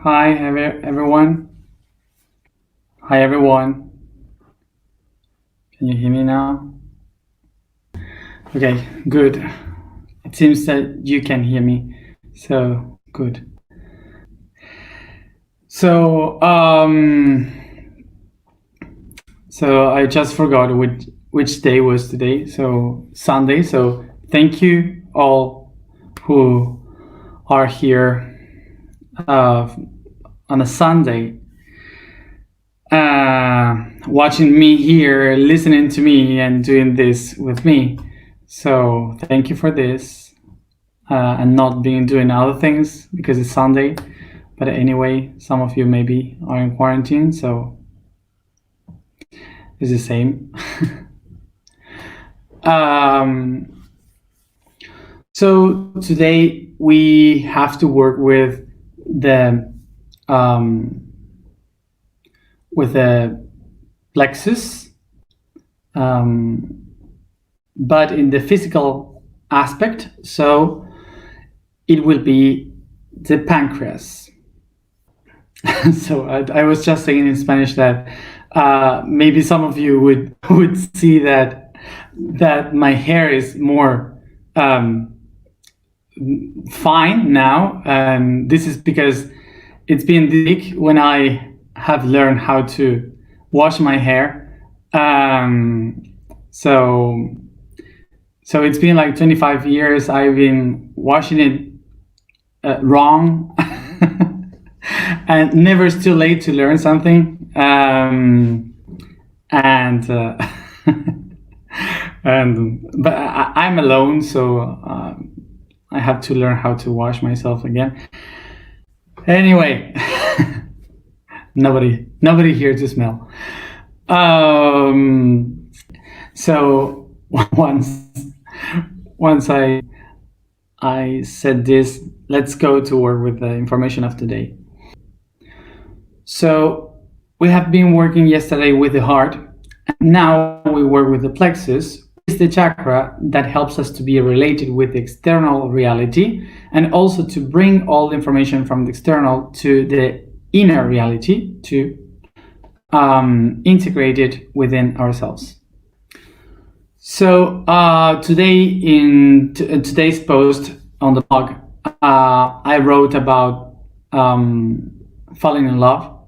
Hi, everyone. Hi, everyone. Can you hear me now? Okay, good. It seems that you can hear me, so good. So, I just forgot which day was today. So Sunday. So thank you all who are here on a Sunday, watching me here, listening to me, and doing this with me. So thank you for this, and not doing other things because it's Sunday. But anyway, some of you maybe are in quarantine, so it's the same. So today we have to work with the plexus, but in the physical aspect. So it will be the pancreas. So I was just saying in Spanish that maybe some of you would see that my hair is more fine now, and this is because it's been thick when I have learned how to wash my hair. So it's been like 25 years I've been washing it wrong. And never it's too late to learn something. And but I'm alone, so I have to learn how to wash myself again. Anyway, nobody here to smell. So once I said this, let's go to work with the information of today. So we have been working yesterday with the heart, and now we work with the plexus. It's the chakra that helps us to be related with the external reality, and also to bring all the information from the external to the inner reality, to integrate it within ourselves. So today in today's post on the blog, I wrote about falling in love.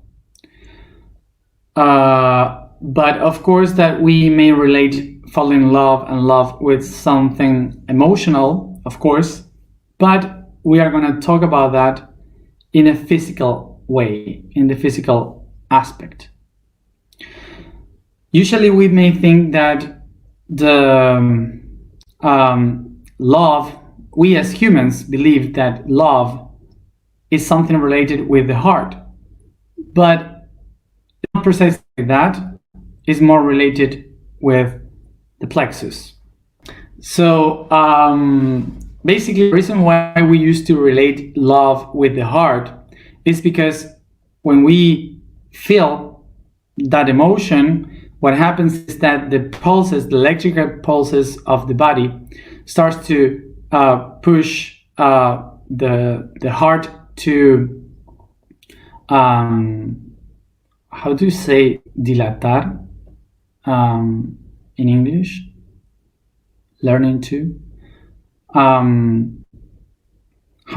But of course that we may relate falling in love and love with something emotional, of course, but we are going to talk about that in a physical way, in the physical aspect. Usually we may think that the love, we as humans believe that love is something related with the heart, but not precisely that, is more related with the plexus. So basically the reason why we used to relate love with the heart is because when we feel that emotion, what happens is that the pulses, the electrical pulses of the body starts to push the heart to how do you say dilatar in English? Learning to. How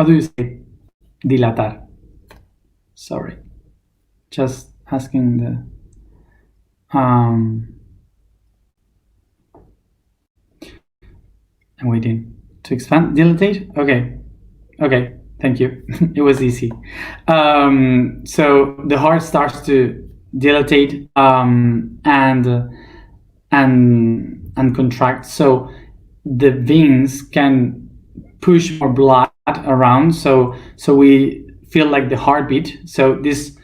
do you say dilatar? Sorry, just asking the. I'm waiting to expand. Dilatate? Okay. Thank you. It was easy. So the heart starts to dilate and contract. So the veins can push more blood around. So we feel like the heartbeat. So this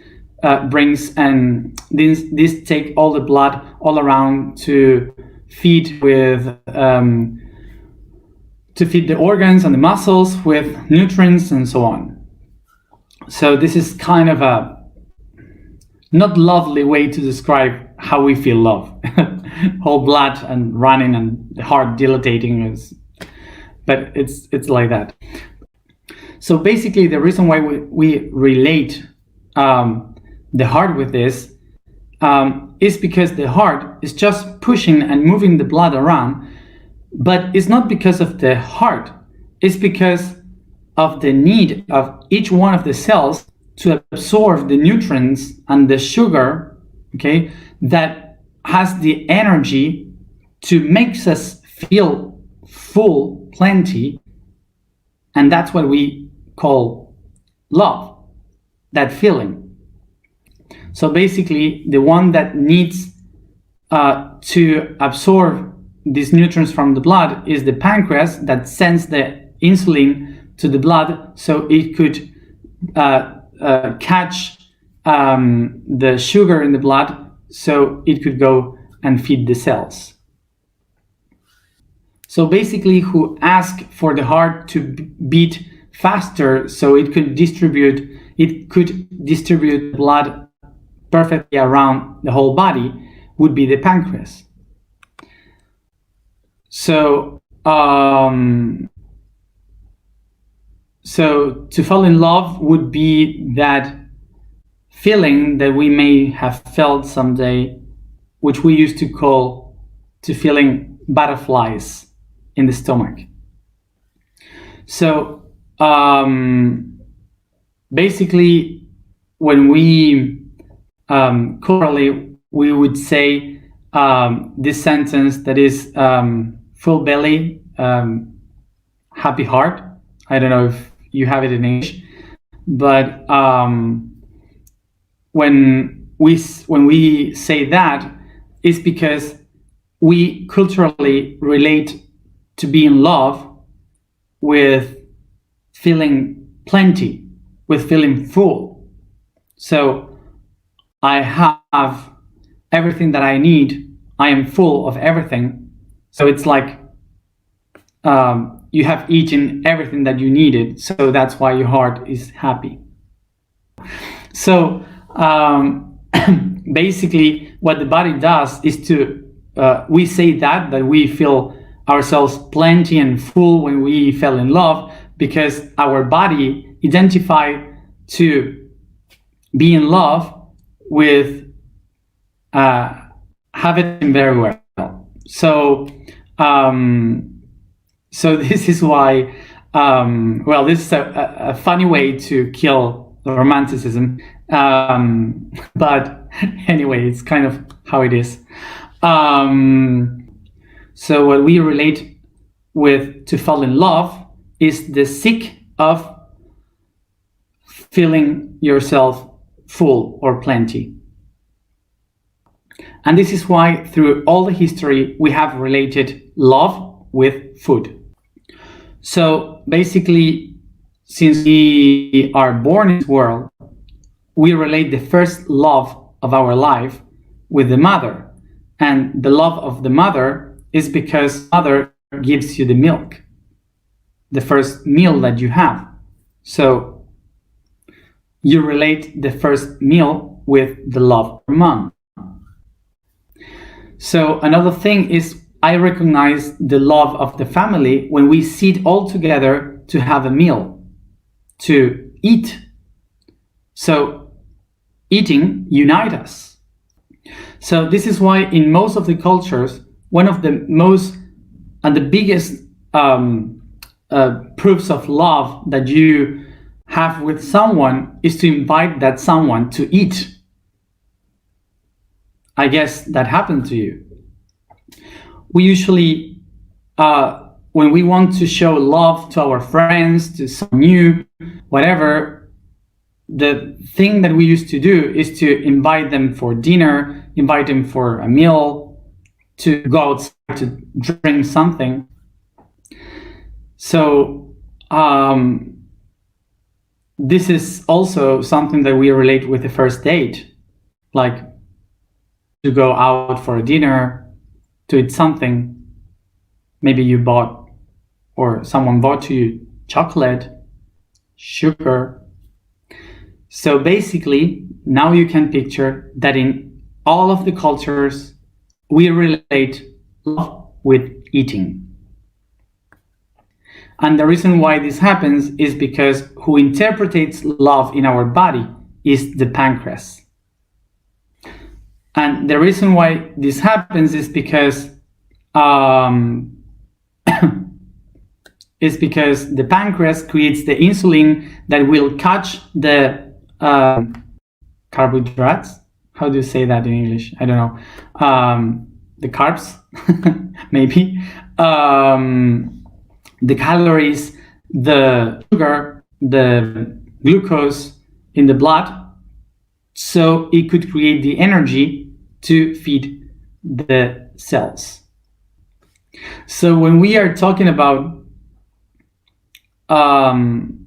brings and this take all the blood all around to feed with. To feed the organs and the muscles with nutrients and so on. So this is kind of a not lovely way to describe how we feel love. Whole blood and running and the heart dilating is, but it's like that. So basically the reason why we relate the heart with this is because the heart is just pushing and moving the blood around, but it's not because of the heart, it's because of the need of each one of the cells to absorb the nutrients and the sugar, okay, that has the energy to make us feel full, plenty, and that's what we call love, that feeling. So basically, the one that needs to absorb these nutrients from the blood is the pancreas that sends the insulin to the blood so it could catch the sugar in the blood so it could go and feed the cells. So basically, who ask for the heart to beat faster so it could distribute blood perfectly around the whole body would be the pancreas. So to fall in love would be that feeling that we may have felt someday, which we used to call to feeling butterflies in the stomach. So basically, when we culturally, we would say this sentence that is full belly, happy heart. I don't know if you have it in English, but when we say that, it's because we culturally relate to be in love with feeling plenty, with feeling full. So I have everything that I need. I am full of everything. So it's like you have eaten everything that you needed. So that's why your heart is happy. So basically, what the body does is we say that we feel ourselves plenty and full when we fell in love, because our body identified to be in love with have it very well. So this is why this is a funny way to kill romanticism, but anyway, it's kind of how it is. So what we relate with to fall in love is the seek of feeling yourself full or plenty. And this is why through all the history we have related love with food. So basically, since we are born in this world, we relate the first love of our life with the mother. And the love of the mother is because mother gives you the milk, the first meal that you have. So you relate the first meal with the love of mom. So another thing is, I recognize the love of the family when we sit all together to have a meal, to eat. So eating unites us. So this is why in most of the cultures, one of the most and the biggest proofs of love that you have with someone is to invite that someone to eat. I guess that happened to you. We usually, when we want to show love to our friends, to someone new, whatever, the thing that we used to do is to invite them for dinner, invite them for a meal, to go outside to drink something. So this is also something that we relate with the first date, like to go out for a dinner, to eat something. Maybe you bought, or someone bought to you chocolate, sugar. So basically, now you can picture that in all of the cultures, we relate love with eating. And the reason why this happens is because who interprets love in our body is the pancreas. And the reason why this happens is because the pancreas creates the insulin that will catch the carbohydrates. How do you say that in English? I don't know. The carbs, maybe. The calories, the sugar, the glucose in the blood, so it could create the energy to feed the cells. So when we are talking about falling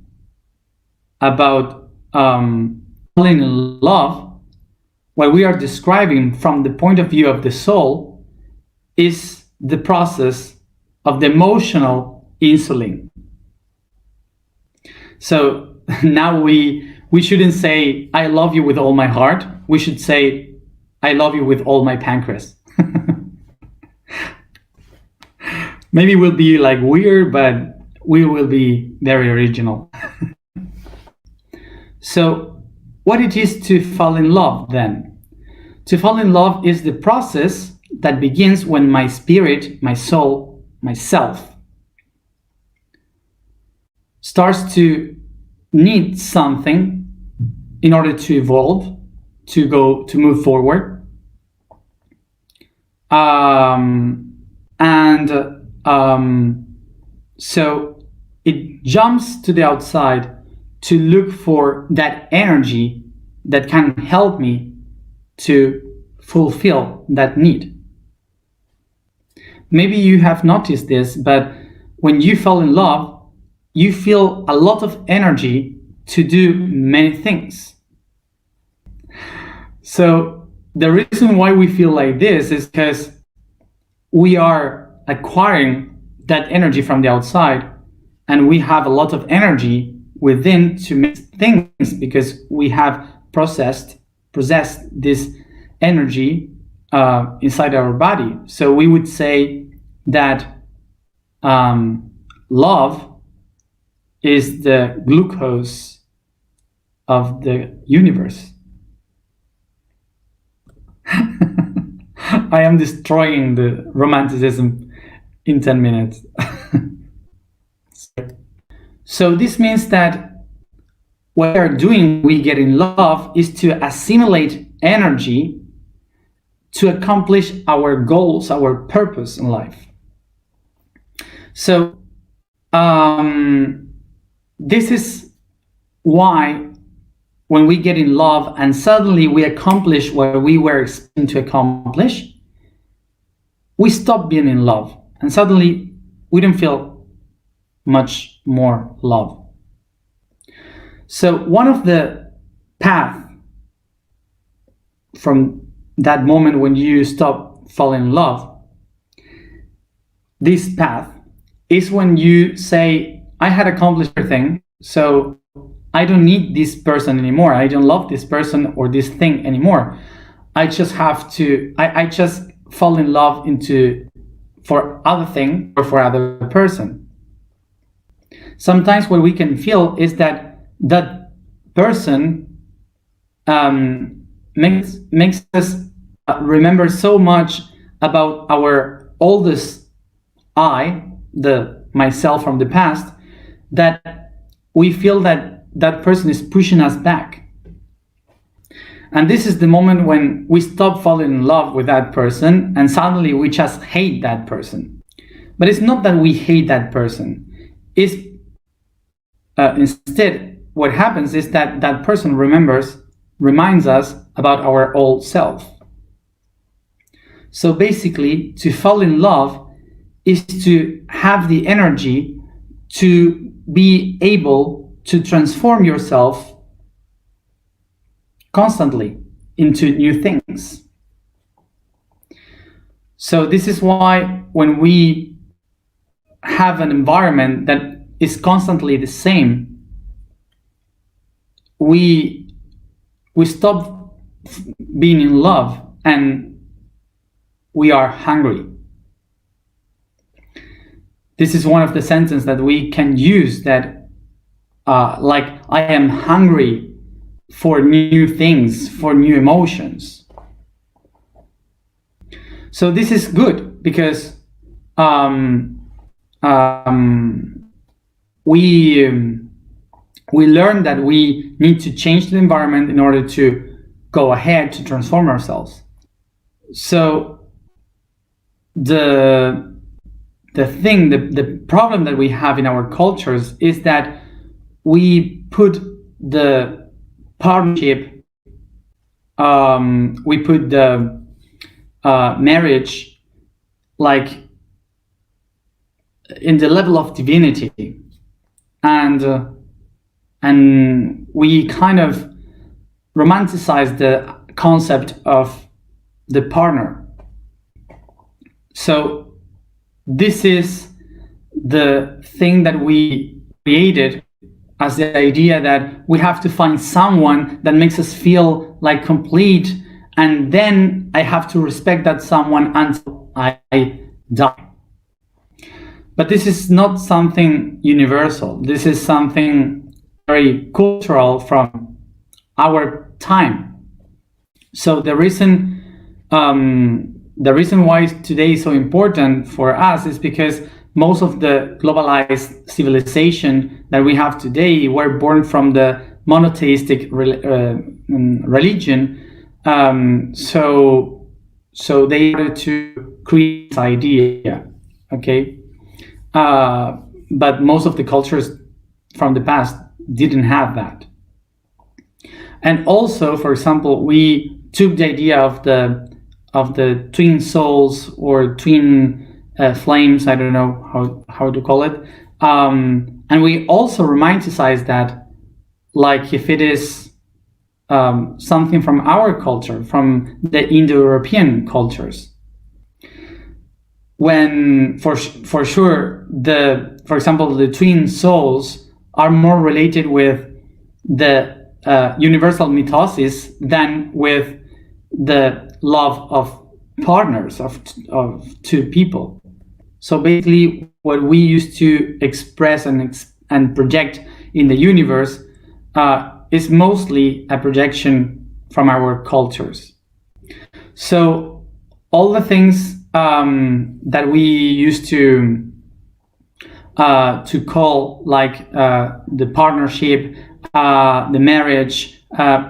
in love, what we are describing from the point of view of the soul is the process of the emotional insulin. So now we shouldn't say, I love you with all my heart. We should say, I love you with all my pancreas. Maybe we'll be like weird, but we will be very original. So what it is to fall in love then? To fall in love is the process that begins when my spirit, my soul, myself starts to need something in order to evolve, to move forward. So it jumps to the outside to look for that energy that can help me to fulfill that need. Maybe you have noticed this, but when you fall in love, you feel a lot of energy to do many things. So the reason why we feel like this is because we are acquiring that energy from the outside, and we have a lot of energy within to make things because we have possessed this energy inside our body. So we would say that love is the glucose of the universe. I am destroying the romanticism in 10 minutes. So this means that what we are doing when we get in love is to assimilate energy to accomplish our goals, our purpose in life. So this is why when we get in love and suddenly we accomplish what we were expecting to accomplish, we stop being in love and suddenly we don't feel much more love. So one of the paths from that moment when you stop falling in love, this path is when you say, I had accomplished everything, so I don't need this person anymore. I don't love this person or this thing anymore. I just have to, I just fall in love for other thing or for other person. Sometimes what we can feel is that person makes us remember so much about our oldest I, the myself from the past, that we feel that person is pushing us back. And this is the moment when we stop falling in love with that person and suddenly we just hate that person. But it's not that we hate that person. It's instead what happens is that that person reminds us about our old self. So basically, to fall in love is to have the energy to be able to transform yourself constantly into new things. So this is why when we have an environment that is constantly the same, we stop being in love and we are hungry. This is one of the sentences that we can use that like, I am hungry for new things, for new emotions. So this is good because we learn that we need to change the environment in order to go ahead, to transform ourselves. So the problem that we have in our cultures is that we put the partnership, we put the marriage like in the level of divinity, and we kind of romanticize the concept of the partner. So this is the thing that we created as the idea that we have to find someone that makes us feel like complete, and then I have to respect that someone until I die. But this is not something universal. This is something very cultural from our time. So the reason why today is so important for us is because most of the globalized civilization that we have today were born from the monotheistic religion. So they wanted to create this idea, okay? But most of the cultures from the past didn't have that. And also, for example, we took the idea of the twin souls or twin flames, I don't know how to call it, and we also romanticize that, like if it is something from our culture, from the Indo-European cultures, when for sure for example the twin souls are more related with the universal mythos than with the love of partners, of two people. So basically what we used to express and project in the universe is mostly a projection from our cultures. So all the things that we used to call like the partnership, the marriage,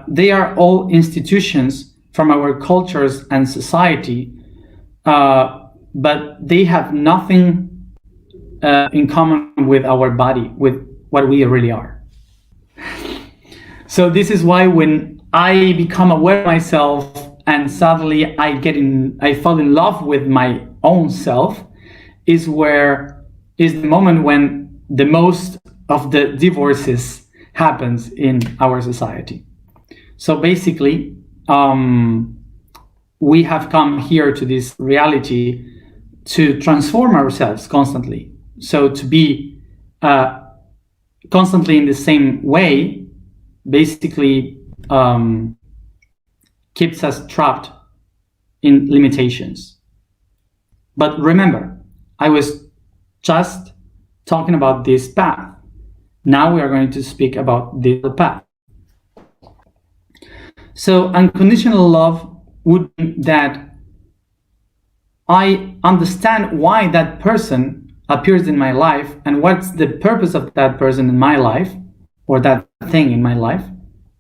they are all institutions from our cultures and society, but they have nothing in common with our body, with what we really are. So this is why when I become aware of myself and suddenly I fall in love with my own self, is the moment when the most of the divorces happens in our society. So basically, we have come here to this reality to transform ourselves constantly. So to be constantly in the same way basically keeps us trapped in limitations. But remember, I was just talking about this path. Now we are going to speak about the path. So unconditional love would mean that I understand why that person appears in my life and what's the purpose of that person in my life or that thing in my life.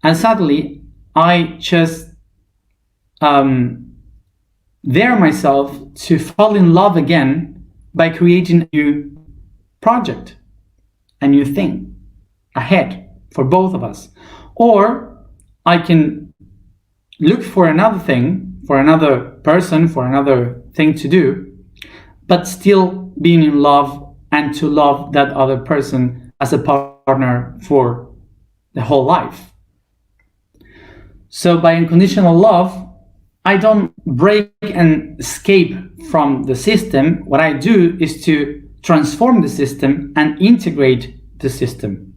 And suddenly I just dare myself to fall in love again by creating a new project, a new thing ahead for both of us. Or I can look for another thing, for another person, for another thing to do, but still being in love and to love that other person as a partner for the whole life. So by unconditional love, I don't break and escape from the system. What I do is to transform the system and integrate the system.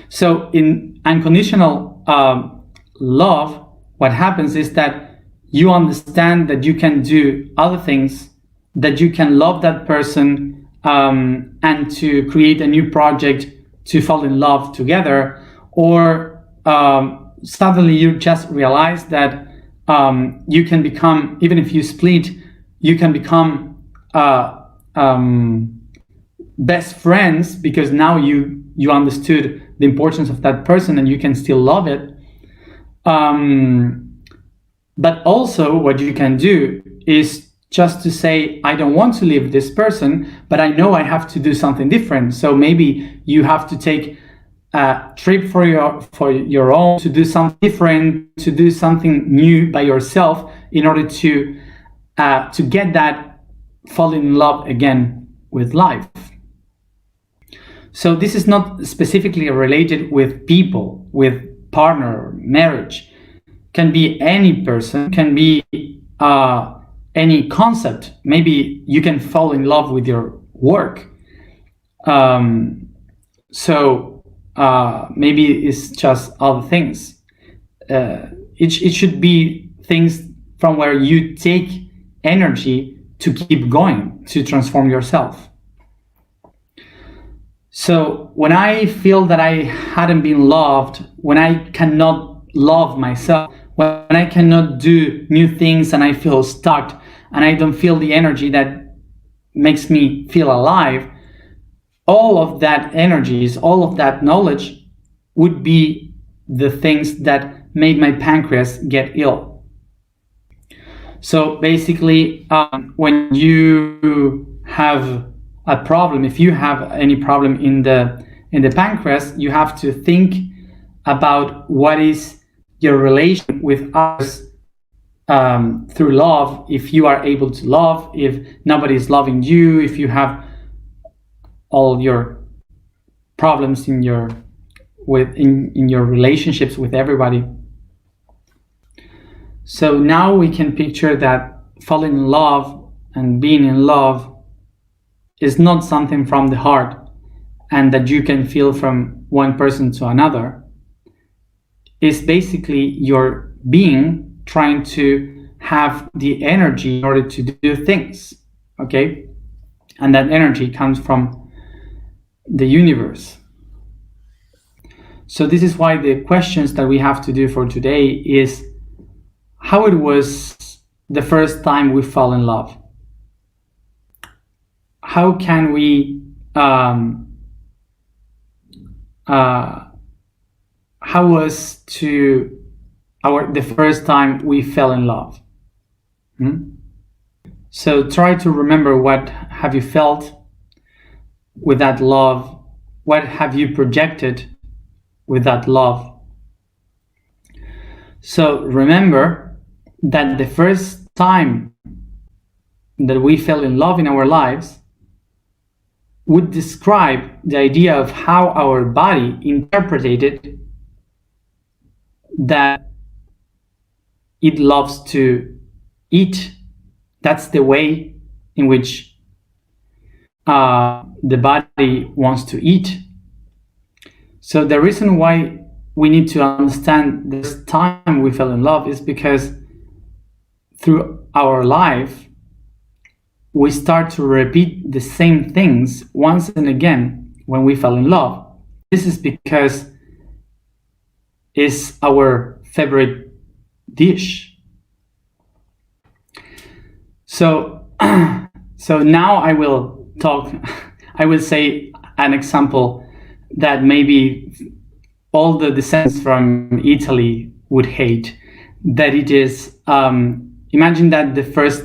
So in unconditional love, what happens is that you understand that you can do other things, that you can love that person and to create a new project to fall in love together, or suddenly you just realize that you can become, even if you split, you can become best friends, because now you understood the importance of that person and you can still love it. But also what you can do is just to say, I don't want to leave this person, but I know I have to do something different. So maybe you have to take a trip for your own, to do something different, to do something new by yourself, in order to get that fall in love again with life. So this is not specifically related with people, with partner, marriage. Can be any person, can be any concept. Maybe you can fall in love with your work. Maybe it's just other things. It should be things from where you take energy to keep going, to transform yourself. So when I feel that I hadn't been loved, when I cannot love myself, when I cannot do new things and I feel stuck and I don't feel the energy that makes me feel alive, all of that energies, all of that knowledge would be the things that made my pancreas get ill. So basically, when you have a problem, if you have any problem in the pancreas, you have to think about what is your relation with others through love. If you are able to love, if nobody is loving you, if you have all your problems in your relationships with everybody. So now we can picture that falling in love and being in love is not something from the heart and that you can feel from one person to another. It's basically your being trying to have the energy in order to do things, okay? And that energy comes from the universe. So this is why the questions that we have to do for today is how it was the first time we fell in love. How can we how was the first time we fell in love? So try to remember, what have you felt with that love? What have you projected with that love? So remember that the first time that we fell in love in our lives would describe the idea of how our body interpreted that it loves to eat. That's the way in which the body wants to eat. So the reason why we need to understand this time we fell in love is because through our life we start to repeat the same things once and again when we fell in love. This is because it's our favorite dish. So now I will say an example that maybe all the descendants from Italy would hate. That it is, imagine that the first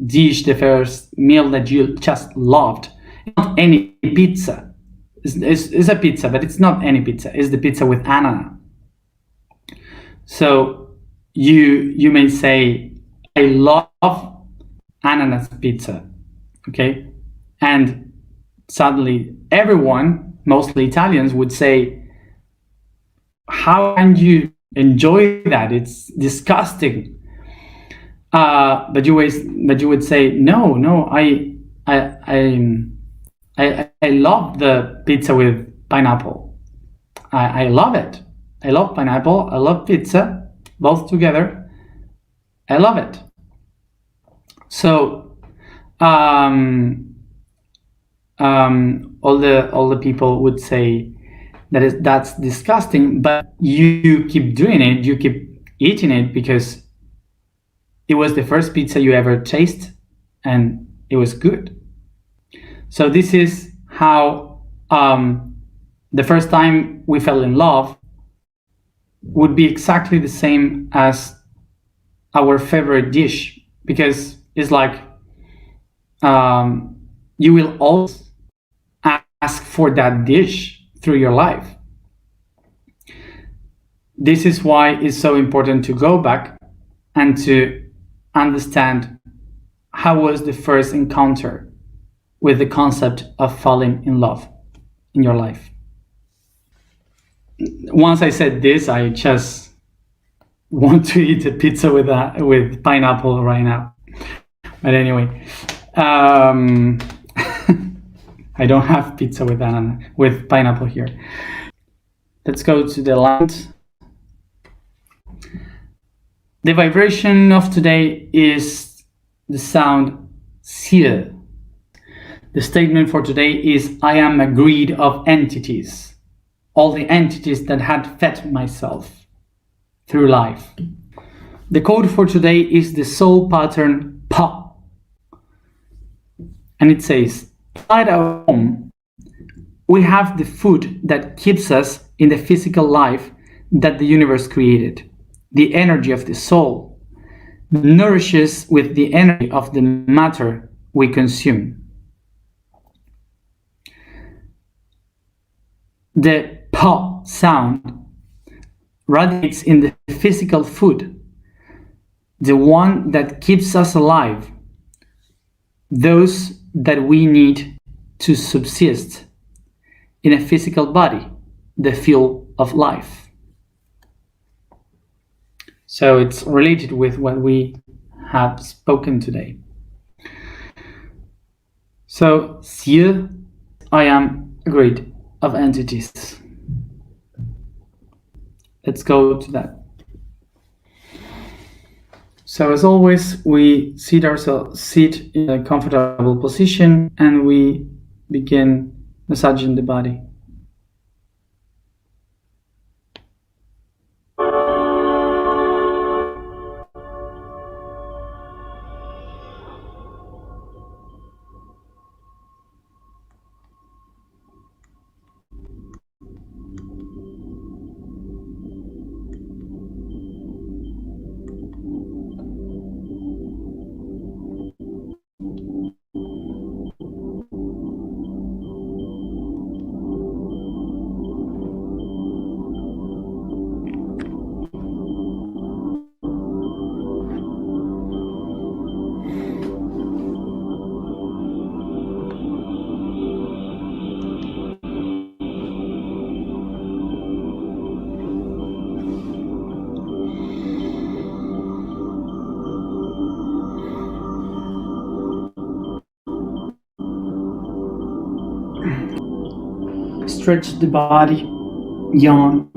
dish, the first meal that you just loved, not any pizza. It's a pizza, but it's not any pizza. It's the pizza with ananas. So you may say, I love ananas pizza, okay? And suddenly everyone, mostly Italians, would say, how can you enjoy that? It's disgusting. But you would say, no, I love the pizza with pineapple. I love it. I love pineapple. I love pizza, both together. I love it. So all the people would say, that's disgusting, but you keep doing it, you keep eating it because it was the first pizza you ever tasted and it was good. So this is how the first time we fell in love would be exactly the same as our favorite dish, because it's like you will always ask for that dish through your life. This is why it's so important to go back and to understand how was the first encounter with the concept of falling in love in your life. Once I said this, I just want to eat a pizza with pineapple right now. But anyway, I don't have pizza with pineapple here. Let's go to the land. The vibration of today is the sound Sia. The statement for today is, I am a greed of entities, all the entities that had fed myself through life. The code for today is the soul pattern Pa. And it says, inside our home, we have the food that keeps us in the physical life that the universe created. The energy of the soul nourishes with the energy of the matter we consume. The Pa sound radiates in the physical food, the one that keeps us alive, those that we need to subsist in a physical body, the fuel of life. So it's related with what we have spoken today. So, Sia, I am a greed of entities. Let's go to that. So as always, we sit in a comfortable position and we begin massaging the body. Stretch the body, yawn.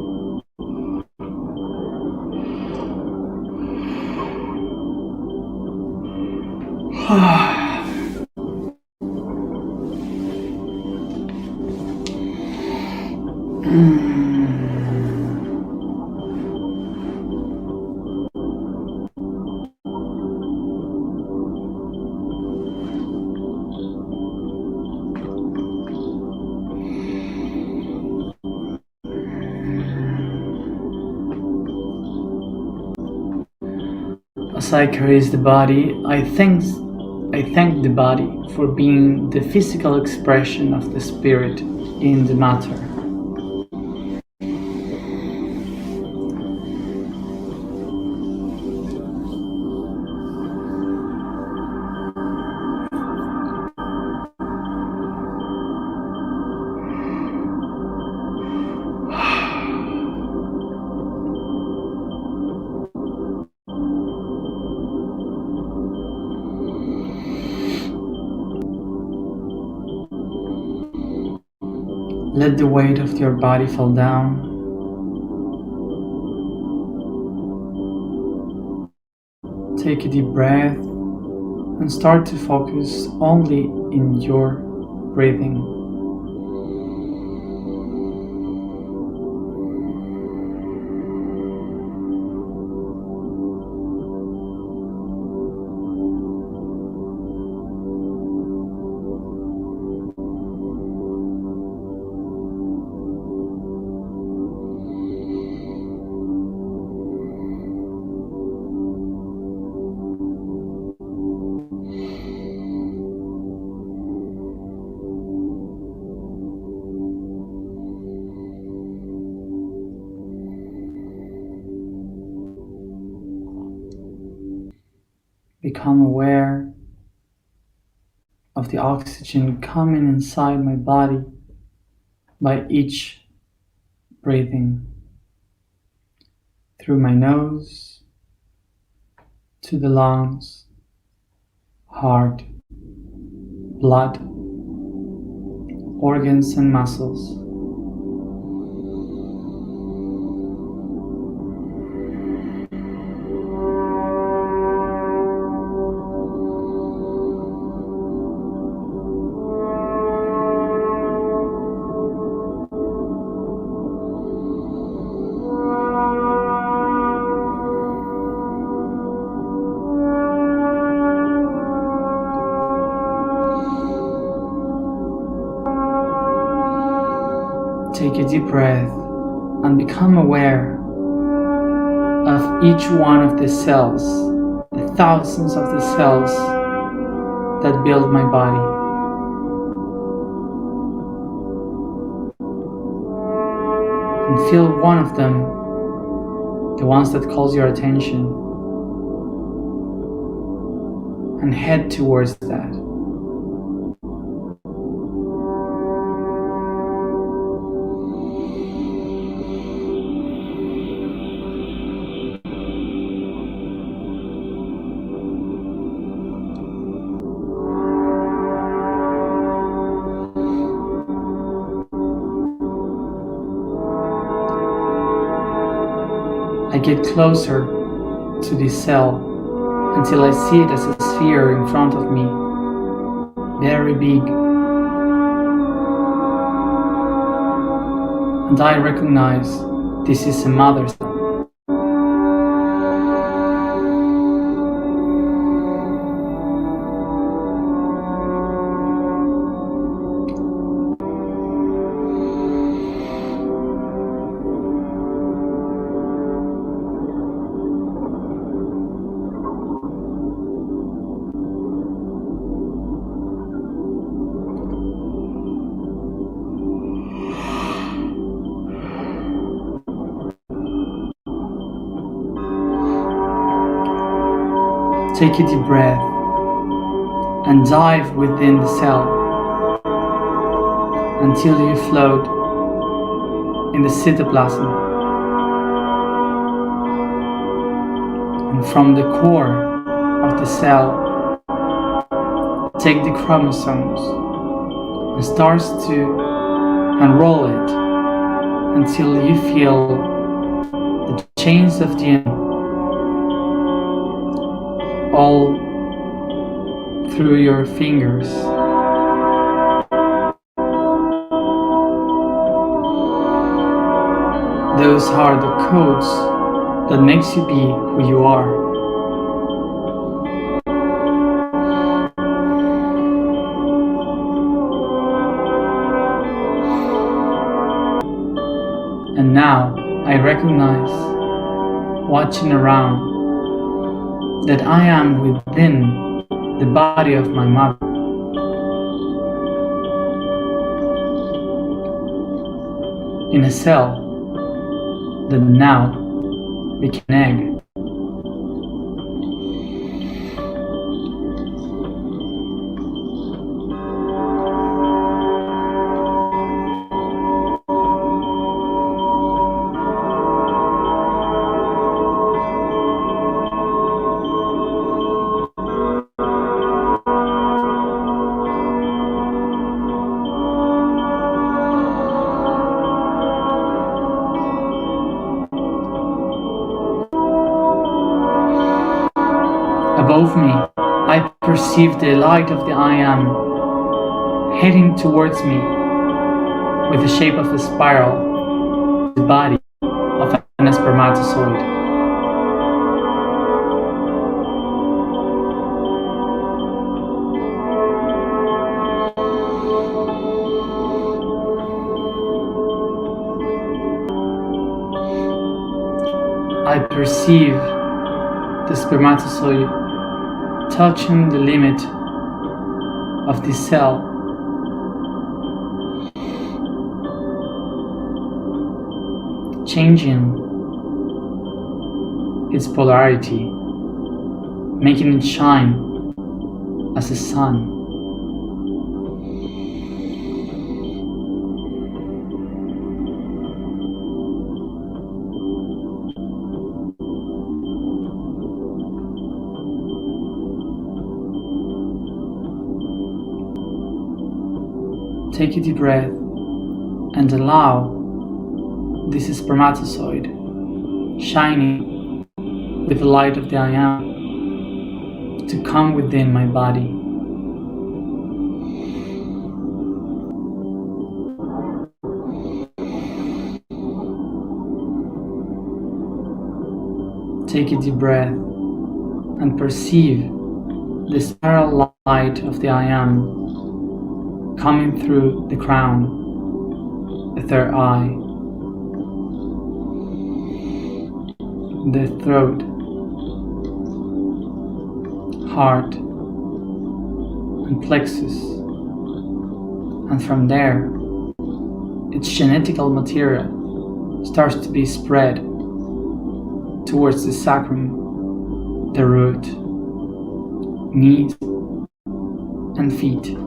As I caress the body, I thank the body for being the physical expression of the spirit in the matter. Let the weight of your body fall down. Take a deep breath and start to focus only in your breathing. become aware of the oxygen coming inside my body by each breathing, through my nose to the lungs, heart, blood, organs and muscles. Take a deep breath and become aware of each one of the cells, the thousands of the cells that build my body. And feel one of them, the ones that calls your attention, and head towards that. I get closer to this cell until I see it as a sphere in front of me, very big. And I recognize this is a mother cell. Take a deep breath and dive within the cell until you float in the cytoplasm. And from the core of the cell, take the chromosomes and start to unroll it until you feel the chains of DNA all through your fingers. Those are the codes that makes you be who you are. And now I recognize, watching around, that I am within the body of my mother. In a cell that now became an egg. Above me, I perceive the light of the I Am heading towards me with the shape of a spiral, the body of a spermatozoid. I perceive the spermatozoid touching the limit of the cell, changing its polarity making it shine as a sun. Take a deep breath and allow this spermatozoid shining with the light of the I Am to come within my body. Take a deep breath and perceive the spiral light of the I Am coming through the crown, the third eye, the throat, heart, and plexus, and from there, its genetical material starts to be spread towards the sacrum, the root, knees, and feet.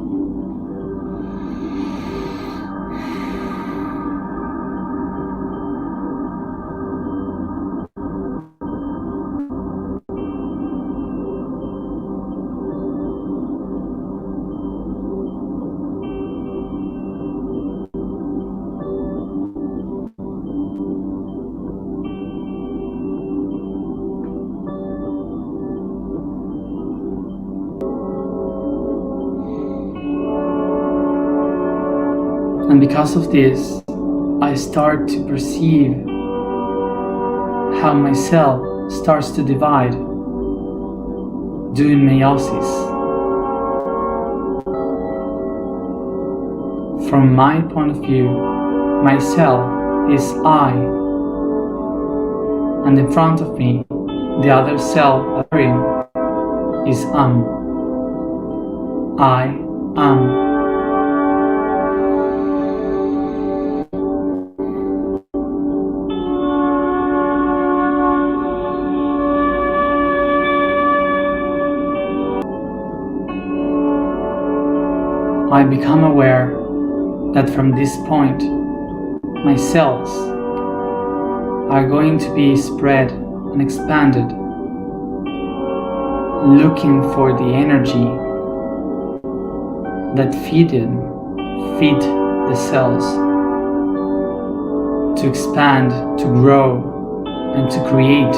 And because of this, I start to perceive how my cell starts to divide, doing meiosis. From my point of view, my cell is I, and in front of me, the other cell appearing is I am. I become aware that from this point, my cells are going to be spread and expanded, looking for the energy that feed the cells to expand, to grow, and to create.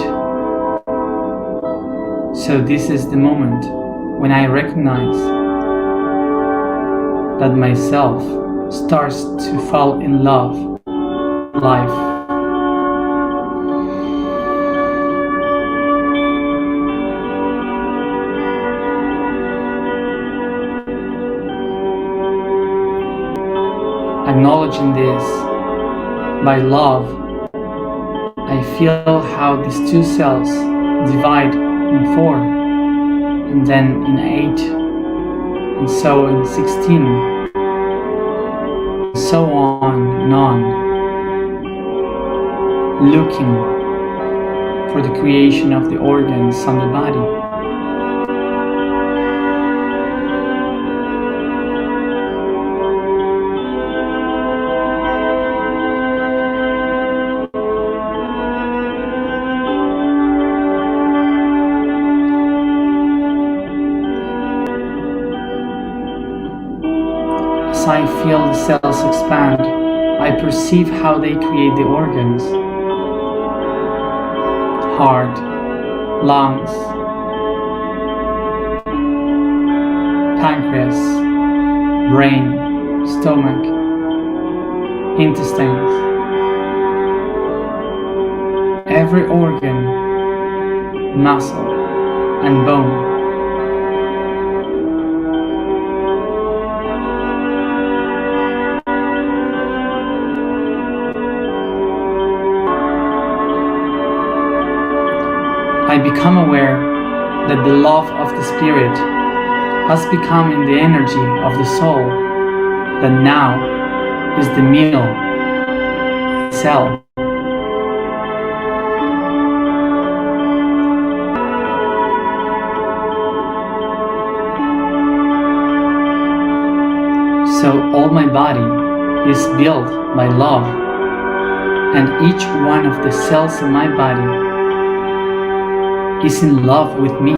So this is the moment when I recognize that myself starts to fall in love with life. Acknowledging this, by love, I feel how these two cells divide in 4, and then in 8, and so in 16, so on and on, looking for the creation of the organs on the body. As I feel the cells expand, I perceive how they create the organs: heart, lungs, pancreas, brain, stomach, intestines. Every organ, muscle, and bone. I become aware that the love of the spirit has become in the energy of the soul, that now is the meal, cell. So all my body is built by love, and each one of the cells in my body is in love with me,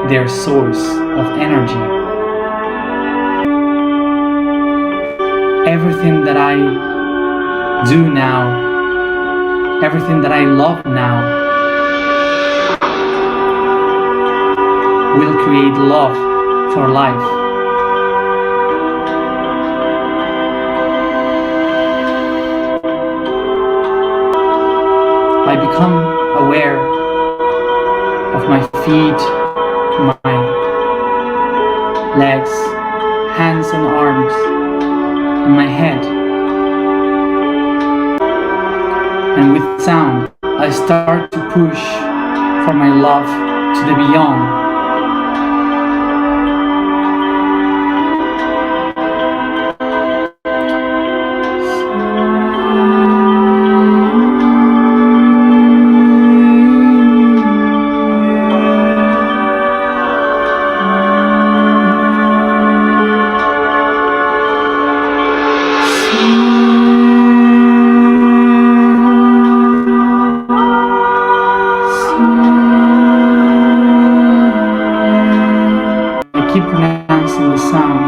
their source of energy. Everything that I do now, everything that I love now, will create love for life. I become aware of my feet, my legs, hands and arms, and my head. And with sound, I start to push for my love to the beyond. Keep pronouncing the sound.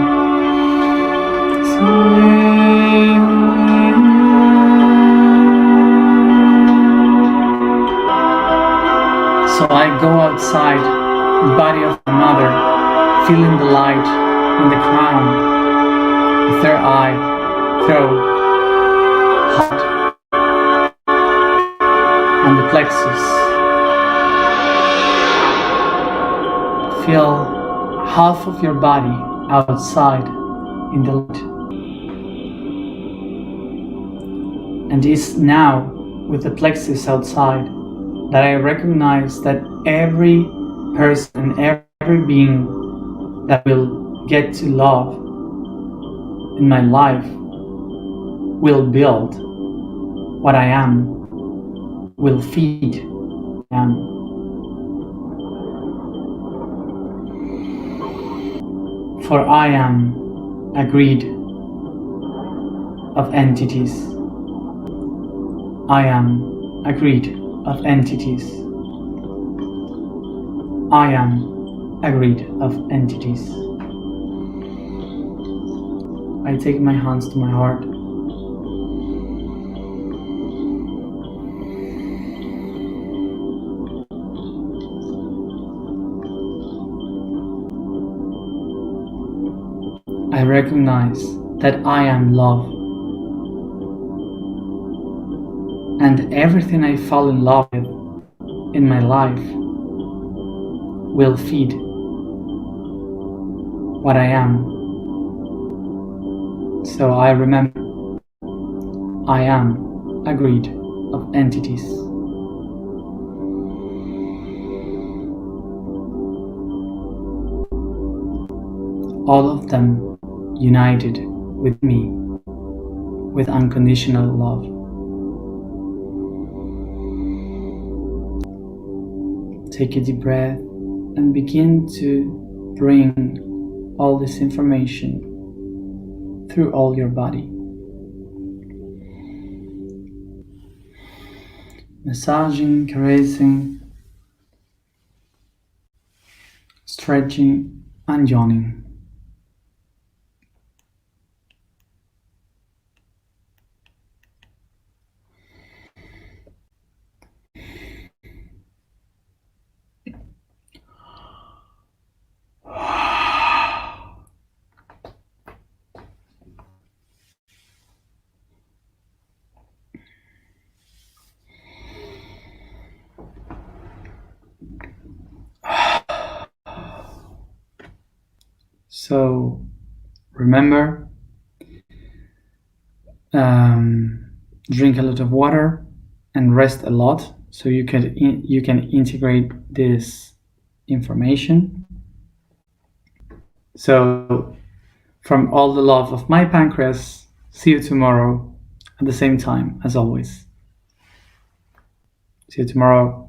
So I go outside the body of my mother, feeling the light in the crown, the third eye, throat, heart, and the plexus. Feel half of your body outside in the light. And it's now with the plexus outside that I recognize that every person, every being that will get to love in my life will build what I am, will feed what I am. For I am a greed of entities. I am a greed of entities. I am a greed of entities. I take my hands to my heart. I recognize that I am love, and everything I fall in love with in my life will feed what I am. So I remember I am a greed of entities. All of them united with me with unconditional love. Take a deep breath and begin to bring all this information through all your body. Massaging, caressing, stretching, and yawning. So remember, drink a lot of water and rest a lot so you can integrate this information. So from all the love of my pancreas, see you tomorrow at the same time as always. See you tomorrow.